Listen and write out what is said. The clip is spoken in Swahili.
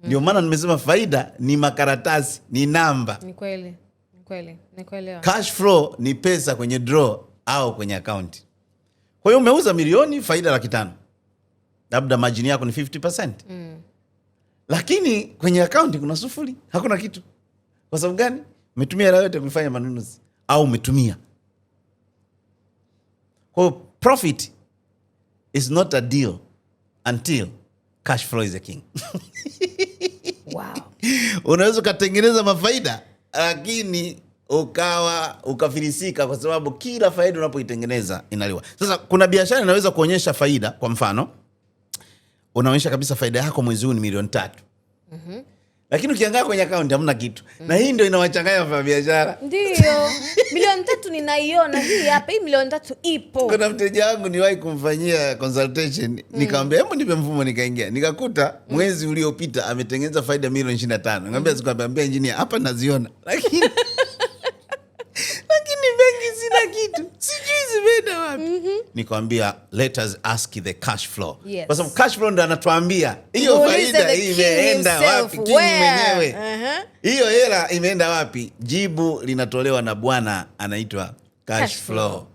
Ndio maana nimesema faida ni makaratasi, ni namba. Ni kweli. Cash flow ni pesa kwenye draw au kwenye account. Kwa hiyo umeuza milioni, faida 500,000. Labda margin yako ni 50%. Lakini kwenye account kuna sufuri, hakuna kitu. Kwa sababu gani? Umetumia hela yote kufanya manunuzi au umetumia. Kwa hiyo profit is not a deal until cash flow is a king. Wow. Unaweza ukatengeneza mafaida lakini ukafilisika kwa sababu kila faida unapoitengeneza inaliwa. Sasa kuna biashara inaweza kuonyesha faida, kwa mfano unaonyesha kabisa faida yako mwezi huu ni milioni 3. Lakini ukiangalia kwenye account hamna kitu. Na hii ndio inawachanganya wafanya biashara. Ndio. Milioni 3 ninaiona hii hapa, hii milioni 3 ipo. Kuna mteja wangu niwahi kumfanyia consultation, nikamwambia hebu nipe mfumo, nikaingia. Nikakuta mwezi uliopita ametengeneza faida milioni 25. Nikamwambia sikwambia engineer, hapa naziona. Lakini benki sina kitu. Sijui zimeenda wapi. Nikamwambia let us ask the cash flow. Yes. Kwa sababu cash flow ndo anatuambia hiyo faida imeenda wapi, king mwenyewe. Hiyo hela imeenda wapi? Jibu linatolewa na bwana anaitwa cash flow.